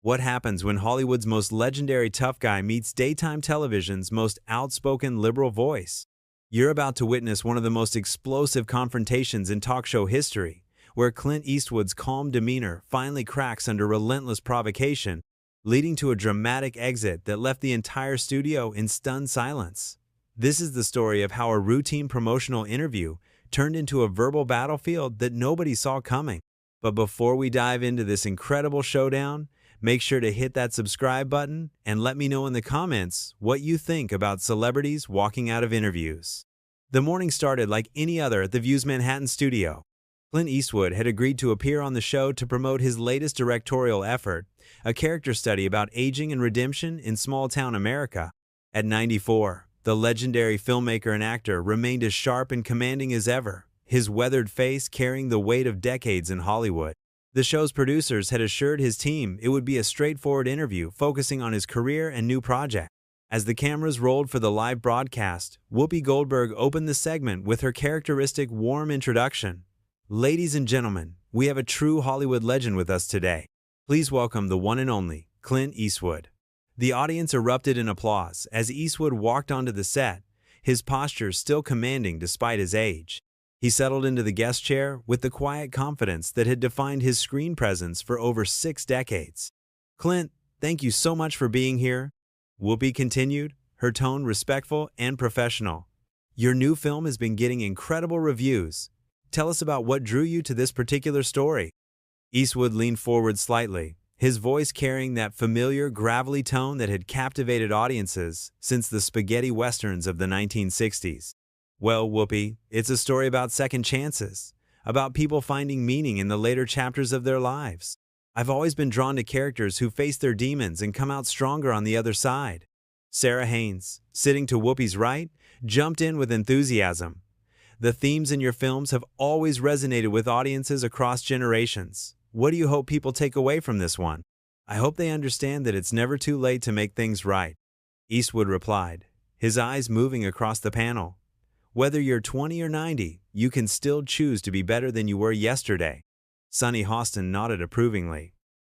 What happens when Hollywood's most legendary tough guy meets daytime television's most outspoken liberal voice? You're about to witness one of the most explosive confrontations in talk show history, where Clint Eastwood's calm demeanor finally cracks under relentless provocation, leading to a dramatic exit that left the entire studio in stunned silence. This is the story of how a routine promotional interview turned into a verbal battlefield that nobody saw coming. But before we dive into this incredible showdown, make sure to hit that subscribe button and let me know in the comments what you think about celebrities walking out of interviews. The morning started like any other at the View's Manhattan studio. Clint Eastwood had agreed to appear on the show to promote his latest directorial effort, a character study about aging and redemption in small-town America. At 94, the legendary filmmaker and actor remained as sharp and commanding as ever, his weathered face carrying the weight of decades in Hollywood. The show's producers had assured his team it would be a straightforward interview focusing on his career and new project. As the cameras rolled for the live broadcast, Whoopi Goldberg opened the segment with her characteristic warm introduction. "Ladies and gentlemen, we have a true Hollywood legend with us today. Please welcome the one and only Clint Eastwood." The audience erupted in applause as Eastwood walked onto the set, his posture still commanding despite his age. He settled into the guest chair with the quiet confidence that had defined his screen presence for over 6 decades. "Clint, thank you so much for being here," Whoopi continued, her tone respectful and professional. "Your new film has been getting incredible reviews. Tell us about what drew you to this particular story." Eastwood leaned forward slightly, his voice carrying that familiar, gravelly tone that had captivated audiences since the spaghetti westerns of the 1960s. "Well, Whoopi, it's a story about second chances, about people finding meaning in the later chapters of their lives. I've always been drawn to characters who face their demons and come out stronger on the other side." Sarah Haynes, sitting to Whoopi's right, jumped in with enthusiasm. "The themes in your films have always resonated with audiences across generations. What do you hope people take away from this one?" "I hope they understand that it's never too late to make things right," Eastwood replied, his eyes moving across the panel. "Whether you're 20 or 90, you can still choose to be better than you were yesterday." Sunny Hostin nodded approvingly.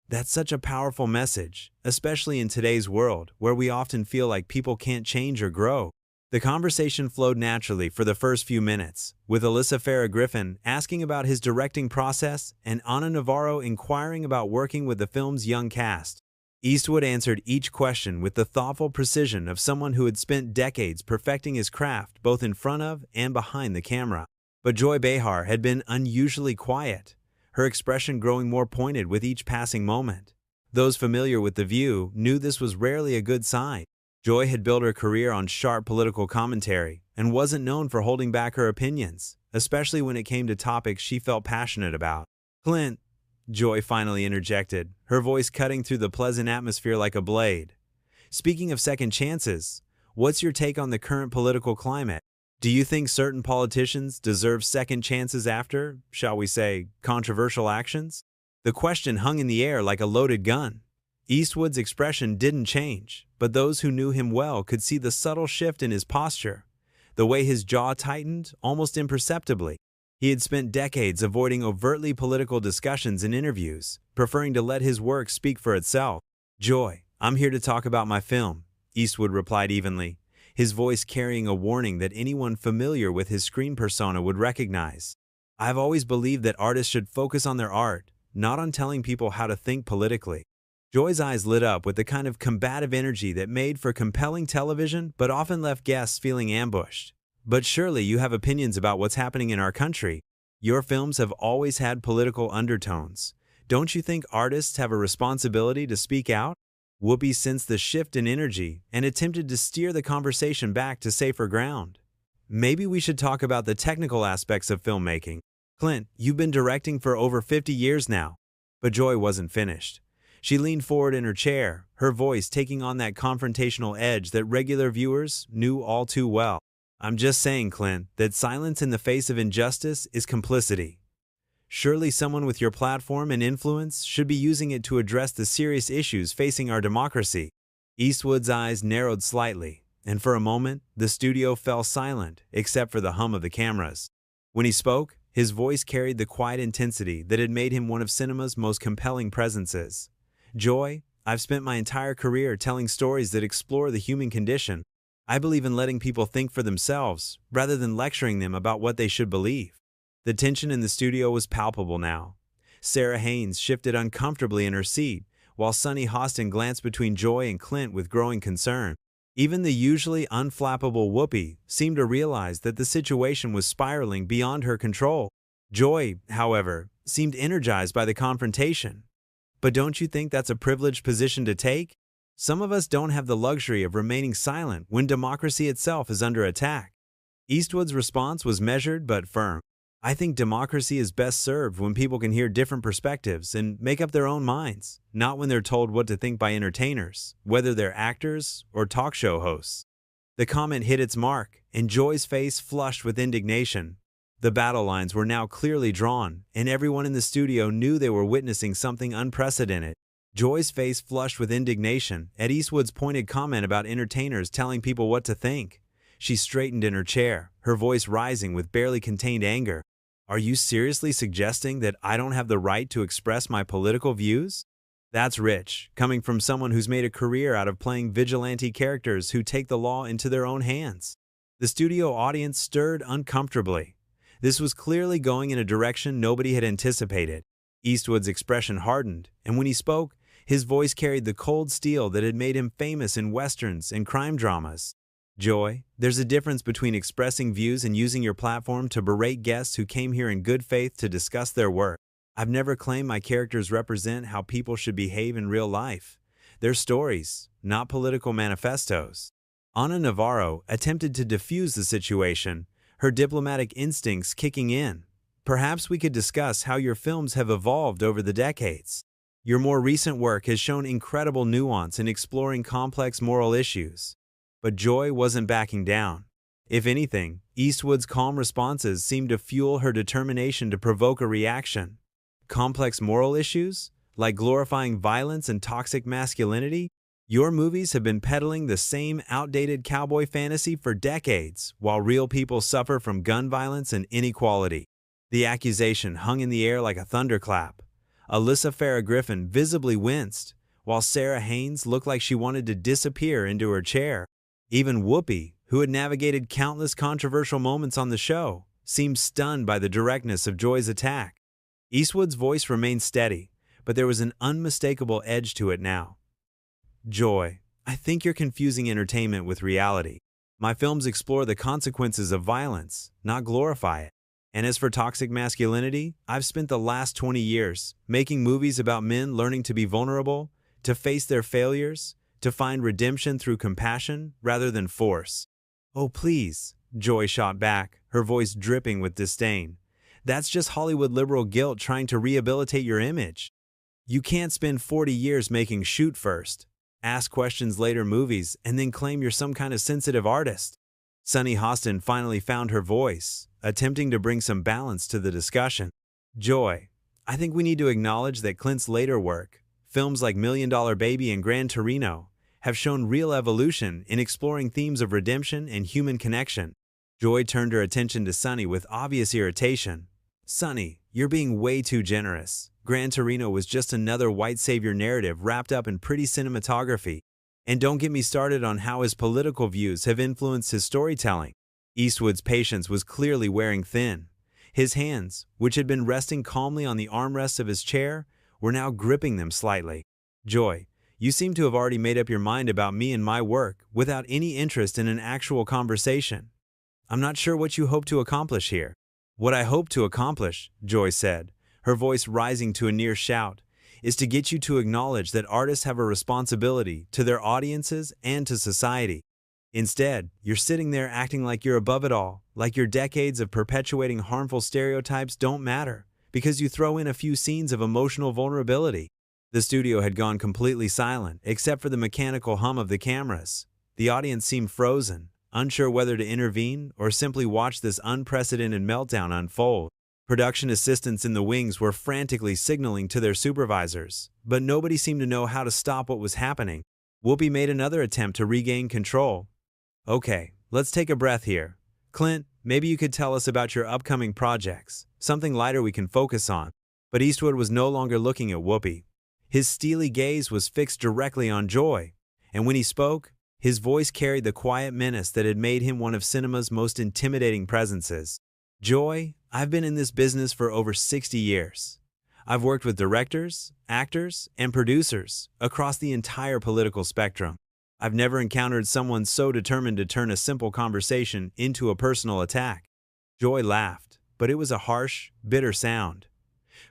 "That's such a powerful message, especially in today's world, where we often feel like people can't change or grow." The conversation flowed naturally for the first few minutes, with Alyssa Farah Griffin asking about his directing process and Ana Navarro inquiring about working with the film's young cast. Eastwood answered each question with the thoughtful precision of someone who had spent decades perfecting his craft both in front of and behind the camera. But Joy Behar had been unusually quiet, her expression growing more pointed with each passing moment. Those familiar with The View knew this was rarely a good sign. Joy had built her career on sharp political commentary and wasn't known for holding back her opinions, especially when it came to topics she felt passionate about. "Clint," Joy finally interjected, her voice cutting through the pleasant atmosphere like a blade. "Speaking of second chances, what's your take on the current political climate? Do you think certain politicians deserve second chances after, shall we say, controversial actions?" The question hung in the air like a loaded gun. Eastwood's expression didn't change, but those who knew him well could see the subtle shift in his posture, the way his jaw tightened almost imperceptibly. He had spent decades avoiding overtly political discussions in interviews, preferring to let his work speak for itself. "Joy, I'm here to talk about my film," Eastwood replied evenly, his voice carrying a warning that anyone familiar with his screen persona would recognize. "I've always believed that artists should focus on their art, not on telling people how to think politically." Joy's eyes lit up with the kind of combative energy that made for compelling television but often left guests feeling ambushed. "But surely you have opinions about what's happening in our country. Your films have always had political undertones. Don't you think artists have a responsibility to speak out?" Whoopi sensed the shift in energy and attempted to steer the conversation back to safer ground. "Maybe we should talk about the technical aspects of filmmaking. Clint, you've been directing for over 50 years now." But Joy wasn't finished. She leaned forward in her chair, her voice taking on that confrontational edge that regular viewers knew all too well. "I'm just saying, Clint, that silence in the face of injustice is complicity. Surely someone with your platform and influence should be using it to address the serious issues facing our democracy." Eastwood's eyes narrowed slightly, and for a moment, the studio fell silent except for the hum of the cameras. When he spoke, his voice carried the quiet intensity that had made him one of cinema's most compelling presences. "Joy, I've spent my entire career telling stories that explore the human condition. I believe in letting people think for themselves, rather than lecturing them about what they should believe. The tension in the studio was palpable now. Sarah Haynes shifted uncomfortably in her seat, while Sunny Hostin glanced between Joy and Clint with growing concern. Even the usually unflappable Whoopi seemed to realize that the situation was spiraling beyond her control. Joy, however, seemed energized by the confrontation. But don't you think that's a privileged position to take? Some of us don't have the luxury of remaining silent when democracy itself is under attack. Eastwood's response was measured but firm. I think democracy is best served when people can hear different perspectives and make up their own minds, not when they're told what to think by entertainers, whether they're actors or talk show hosts. The comment hit its mark, and Joy's face flushed with indignation. The battle lines were now clearly drawn, and everyone in the studio knew they were witnessing something unprecedented. Joy's face flushed with indignation at Eastwood's pointed comment about entertainers telling people what to think. She straightened in her chair, her voice rising with barely contained anger. Are you seriously suggesting that I don't have the right to express my political views? That's rich, coming from someone who's made a career out of playing vigilante characters who take the law into their own hands. The studio audience stirred uncomfortably. This was clearly going in a direction nobody had anticipated. Eastwood's expression hardened, and when he spoke, his voice carried the cold steel that had made him famous in westerns and crime dramas. Joy, there's a difference between expressing views and using your platform to berate guests who came here in good faith to discuss their work. I've never claimed my characters represent how people should behave in real life. They're stories, not political manifestos. Ana Navarro attempted to defuse the situation, her diplomatic instincts kicking in. Perhaps we could discuss how your films have evolved over the decades. Your more recent work has shown incredible nuance in exploring complex moral issues. But Joy wasn't backing down. If anything, Eastwood's calm responses seemed to fuel her determination to provoke a reaction. Complex moral issues, like glorifying violence and toxic masculinity? Your movies have been peddling the same outdated cowboy fantasy for decades, while real people suffer from gun violence and inequality. The accusation hung in the air like a thunderclap. Alyssa Farah Griffin visibly winced, while Sarah Haynes looked like she wanted to disappear into her chair. Even Whoopi, who had navigated countless controversial moments on the show, seemed stunned by the directness of Joy's attack. Eastwood's voice remained steady, but there was an unmistakable edge to it now. Joy, I think you're confusing entertainment with reality. My films explore the consequences of violence, not glorify it. And as for toxic masculinity, I've spent the last 20 years making movies about men learning to be vulnerable, to face their failures, to find redemption through compassion rather than force. Oh, please, Joy shot back, her voice dripping with disdain. That's just Hollywood liberal guilt trying to rehabilitate your image. You can't spend 40 years making shoot first, ask questions later movies, and then claim you're some kind of sensitive artist. Sunny Hostin finally found her voice, attempting to bring some balance to the discussion. Joy, I think we need to acknowledge that Clint's later work, films like $1 Million Baby and Gran Torino, have shown real evolution in exploring themes of redemption and human connection. Joy turned her attention to Sunny with obvious irritation. Sunny, you're being way too generous. Gran Torino was just another white savior narrative wrapped up in pretty cinematography. And don't get me started on how his political views have influenced his storytelling. Eastwood's patience was clearly wearing thin. His hands, which had been resting calmly on the armrests of his chair, were now gripping them slightly. Joy, you seem to have already made up your mind about me and my work without any interest in an actual conversation. I'm not sure what you hope to accomplish here. What I hope to accomplish, Joy said, her voice rising to a near shout, is to get you to acknowledge that artists have a responsibility to their audiences and to society. Instead, you're sitting there acting like you're above it all, like your decades of perpetuating harmful stereotypes don't matter, because you throw in a few scenes of emotional vulnerability. The studio had gone completely silent, except for the mechanical hum of the cameras. The audience seemed frozen, unsure whether to intervene or simply watch this unprecedented meltdown unfold. Production assistants in the wings were frantically signaling to their supervisors, but nobody seemed to know how to stop what was happening. Whoopi made another attempt to regain control. Okay, let's take a breath here. Clint, maybe you could tell us about your upcoming projects, something lighter we can focus on. But Eastwood was no longer looking at Whoopi. His steely gaze was fixed directly on Joy, and when he spoke, his voice carried the quiet menace that had made him one of cinema's most intimidating presences. Joy, I've been in this business for over 60 years. I've worked with directors, actors, and producers across the entire political spectrum. I've never encountered someone so determined to turn a simple conversation into a personal attack. Joy laughed, but it was a harsh, bitter sound.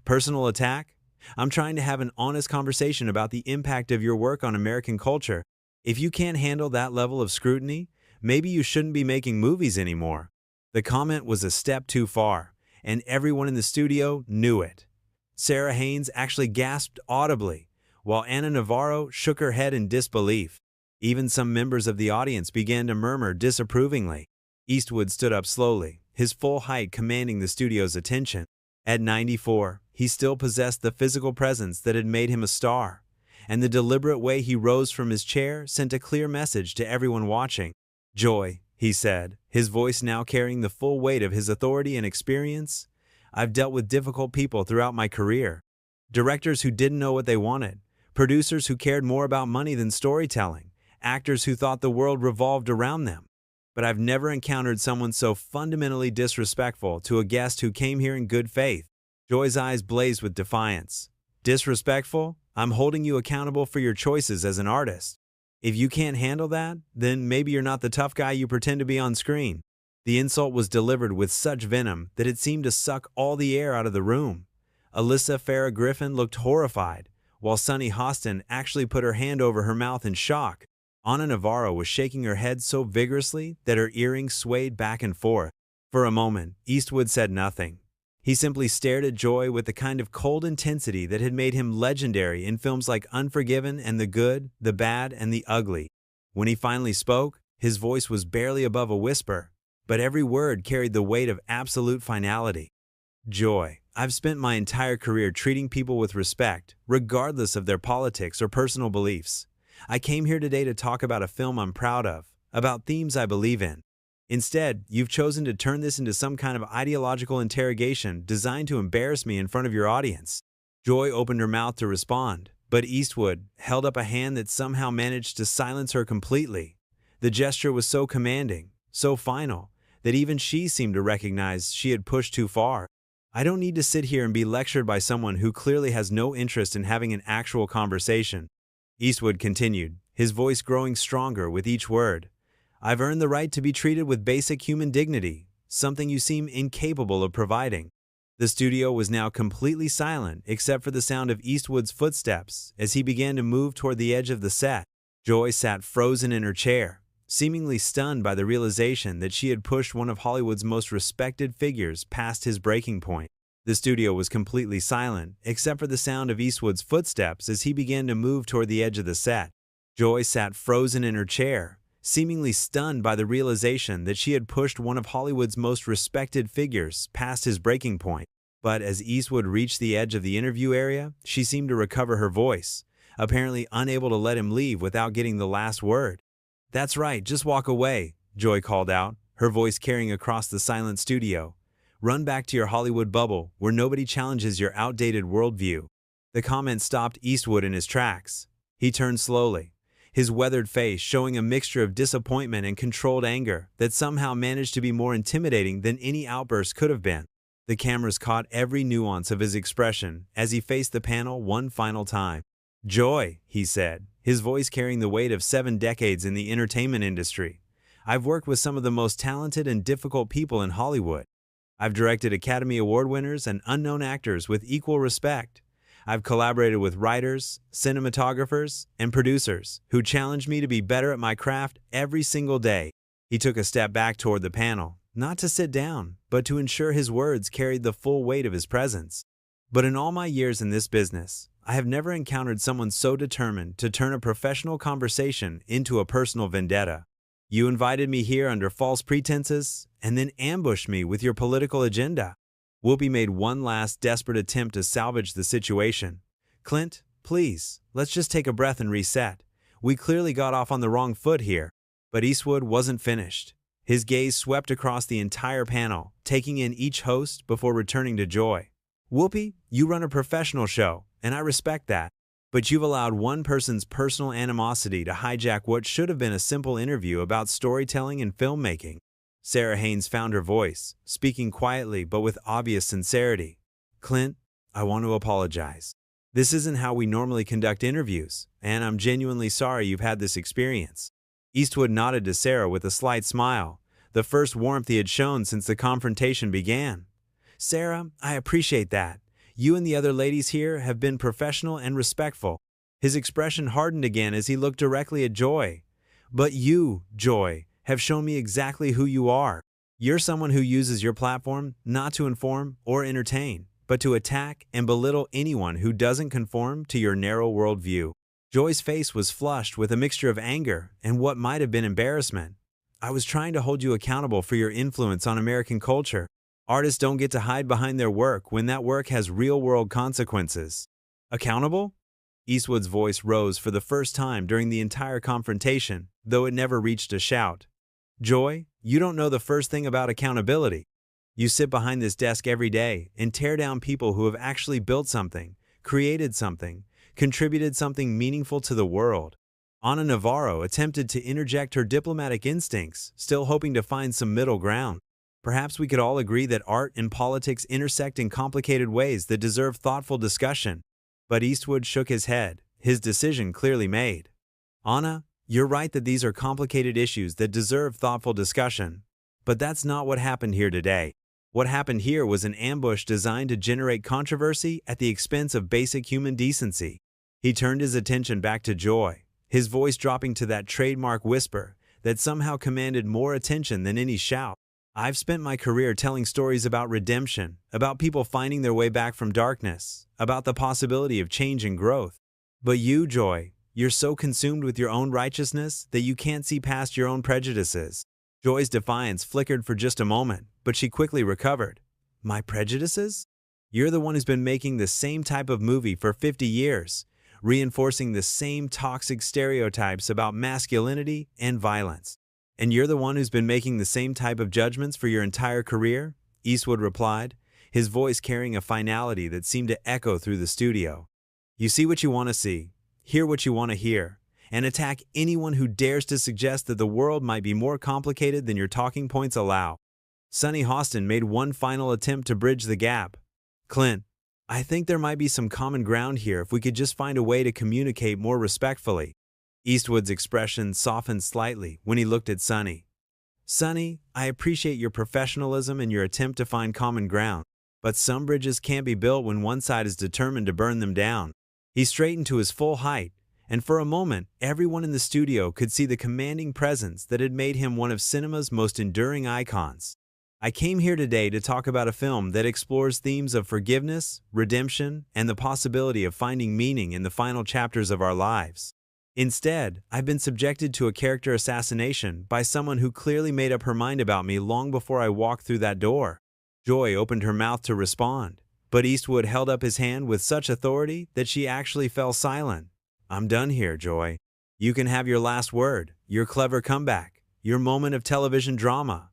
Personal attack? I'm trying to have an honest conversation about the impact of your work on American culture. If you can't handle that level of scrutiny, maybe you shouldn't be making movies anymore. The comment was a step too far, and everyone in the studio knew it. Sarah Haynes actually gasped audibly, while Anna Navarro shook her head in disbelief. Even some members of the audience began to murmur disapprovingly. Eastwood stood up slowly, his full height commanding the studio's attention. At 94, he still possessed the physical presence that had made him a star, and the deliberate way he rose from his chair sent a clear message to everyone watching. "Joy," he said, his voice now carrying the full weight of his authority and experience. "I've dealt with difficult people throughout my career. Directors who didn't know what they wanted, producers who cared more about money than storytelling, actors who thought the world revolved around them. But I've never encountered someone so fundamentally disrespectful to a guest who came here in good faith." Joy's eyes blazed with defiance. "Disrespectful? I'm holding you accountable for your choices as an artist. If you can't handle that, then maybe you're not the tough guy you pretend to be on screen." The insult was delivered with such venom that it seemed to suck all the air out of the room. Alyssa Farah Griffin looked horrified, while Sunny Hostin actually put her hand over her mouth in shock. Anna Navarro was shaking her head so vigorously that her earrings swayed back and forth. For a moment, Eastwood said nothing. He simply stared at Joy with the kind of cold intensity that had made him legendary in films like Unforgiven and The Good, the Bad, and the Ugly. When he finally spoke, his voice was barely above a whisper, but every word carried the weight of absolute finality. "Joy, I've spent my entire career treating people with respect, regardless of their politics or personal beliefs. I came here today to talk about a film I'm proud of, about themes I believe in. Instead, you've chosen to turn this into some kind of ideological interrogation designed to embarrass me in front of your audience." Joy opened her mouth to respond, but Eastwood held up a hand that somehow managed to silence her completely. The gesture was so commanding, so final, that even she seemed to recognize she had pushed too far. "I don't need to sit here and be lectured by someone who clearly has no interest in having an actual conversation." Eastwood continued, his voice growing stronger with each word. "I've earned the right to be treated with basic human dignity, something you seem incapable of providing." The studio was now completely silent except for the sound of Eastwood's footsteps as he began to move toward the edge of the set. Joy sat frozen in her chair, seemingly stunned by the realization that she had pushed one of Hollywood's most respected figures past his breaking point. The studio was completely silent, except for the sound of Eastwood's footsteps as he began to move toward the edge of the set. Joy sat frozen in her chair, seemingly stunned by the realization that she had pushed one of Hollywood's most respected figures past his breaking point. But as Eastwood reached the edge of the interview area, she seemed to recover her voice, apparently unable to let him leave without getting the last word. "That's right, just walk away," Joy called out, her voice carrying across the silent studio. "Run back to your Hollywood bubble, where nobody challenges your outdated worldview." The comment stopped Eastwood in his tracks. He turned slowly, his weathered face showing a mixture of disappointment and controlled anger that somehow managed to be more intimidating than any outburst could have been. The cameras caught every nuance of his expression as he faced the panel one final time. "Joy," he said, his voice carrying the weight of 7 decades in the entertainment industry. "I've worked with some of the most talented and difficult people in Hollywood. I've directed Academy Award winners and unknown actors with equal respect. I've collaborated with writers, cinematographers, and producers who challenge me to be better at my craft every single day." He took a step back toward the panel, not to sit down, but to ensure his words carried the full weight of his presence. "But in all my years in this business, I have never encountered someone so determined to turn a professional conversation into a personal vendetta. You invited me here under false pretenses, and then ambushed me with your political agenda." Whoopi made one last desperate attempt to salvage the situation. "Clint, please, let's just take a breath and reset. We clearly got off on the wrong foot here." But Eastwood wasn't finished. His gaze swept across the entire panel, taking in each host before returning to Joy. "Whoopi, you run a professional show, and I respect that. But you've allowed one person's personal animosity to hijack what should have been a simple interview about storytelling and filmmaking. Sarah Haynes found her voice, speaking quietly but with obvious sincerity. Clint, I want to apologize. This isn't how we normally conduct interviews, and I'm genuinely sorry you've had this experience. Eastwood nodded to Sarah with a slight smile, the first warmth he had shown since the confrontation began. Sarah, I appreciate that. You and the other ladies here have been professional and respectful. His expression hardened again as he looked directly at Joy. But you, Joy, have shown me exactly who you are. You're someone who uses your platform not to inform or entertain, but to attack and belittle anyone who doesn't conform to your narrow worldview. Joy's face was flushed with a mixture of anger and what might have been embarrassment. I was trying to hold you accountable for your influence on American culture. Artists don't get to hide behind their work when that work has real-world consequences. Accountable? Eastwood's voice rose for the first time during the entire confrontation, though it never reached a shout. Joy, you don't know the first thing about accountability. You sit behind this desk every day and tear down people who have actually built something, created something, contributed something meaningful to the world. Ana Navarro attempted to interject her diplomatic instincts, still hoping to find some middle ground. Perhaps we could all agree that art and politics intersect in complicated ways that deserve thoughtful discussion. But Eastwood shook his head, his decision clearly made. Ana, you're right that these are complicated issues that deserve thoughtful discussion. But that's not what happened here today. What happened here was an ambush designed to generate controversy at the expense of basic human decency. He turned his attention back to Joy, his voice dropping to that trademark whisper that somehow commanded more attention than any shout. I've spent my career telling stories about redemption, about people finding their way back from darkness, about the possibility of change and growth. But you, Joy, you're so consumed with your own righteousness that you can't see past your own prejudices. Joy's defiance flickered for just a moment, but she quickly recovered. My prejudices? You're the one who's been making the same type of movie for 50 years, reinforcing the same toxic stereotypes about masculinity and violence. And you're the one who's been making the same type of judgments for your entire career? Eastwood replied, his voice carrying a finality that seemed to echo through the studio. You see what you want to see, hear what you want to hear, and attack anyone who dares to suggest that the world might be more complicated than your talking points allow. Sonny Hostin made one final attempt to bridge the gap. Clint, I think there might be some common ground here if we could just find a way to communicate more respectfully. Eastwood's expression softened slightly when he looked at Sonny. Sonny, I appreciate your professionalism and your attempt to find common ground, but some bridges can't be built when one side is determined to burn them down. He straightened to his full height, and for a moment, everyone in the studio could see the commanding presence that had made him one of cinema's most enduring icons. I came here today to talk about a film that explores themes of forgiveness, redemption, and the possibility of finding meaning in the final chapters of our lives. Instead, I've been subjected to a character assassination by someone who clearly made up her mind about me long before I walked through that door. Joy opened her mouth to respond, but Eastwood held up his hand with such authority that she actually fell silent. I'm done here, Joy. You can have your last word, your clever comeback, your moment of television drama,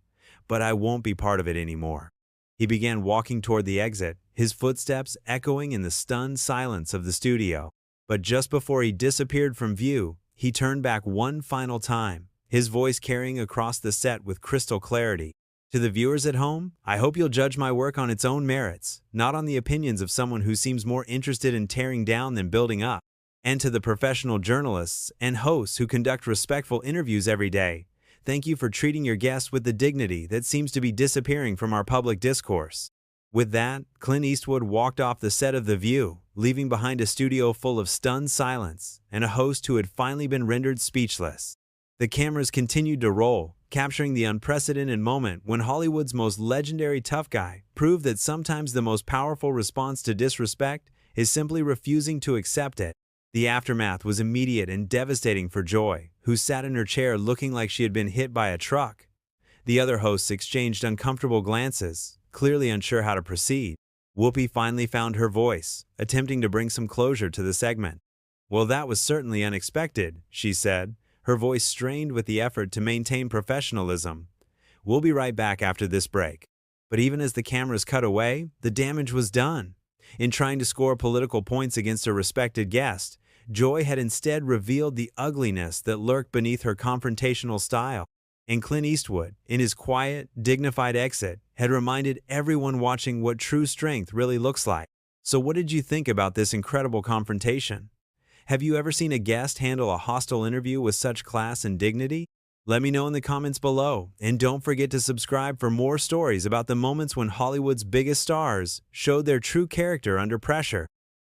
but I won't be part of it anymore. He began walking toward the exit, his footsteps echoing in the stunned silence of the studio. But just before he disappeared from view, he turned back one final time, his voice carrying across the set with crystal clarity. To the viewers at home, I hope you'll judge my work on its own merits, not on the opinions of someone who seems more interested in tearing down than building up. And to the professional journalists and hosts who conduct respectful interviews every day, thank you for treating your guests with the dignity that seems to be disappearing from our public discourse. With that, Clint Eastwood walked off the set of The View, leaving behind a studio full of stunned silence and a host who had finally been rendered speechless. The cameras continued to roll, capturing the unprecedented moment when Hollywood's most legendary tough guy proved that sometimes the most powerful response to disrespect is simply refusing to accept it. The aftermath was immediate and devastating for Joy, who sat in her chair looking like she had been hit by a truck. The other hosts exchanged uncomfortable glances, clearly unsure how to proceed. Whoopi finally found her voice, attempting to bring some closure to the segment. Well, that was certainly unexpected, she said, her voice strained with the effort to maintain professionalism. We'll be right back after this break. But even as the cameras cut away, the damage was done. In trying to score political points against a respected guest, Joy had instead revealed the ugliness that lurked beneath her confrontational style. And Clint Eastwood, in his quiet, dignified exit, had reminded everyone watching what true strength really looks like. So what did you think about this incredible confrontation? Have you ever seen a guest handle a hostile interview with such class and dignity? Let me know in the comments below, and don't forget to subscribe for more stories about the moments when Hollywood's biggest stars showed their true character under pressure.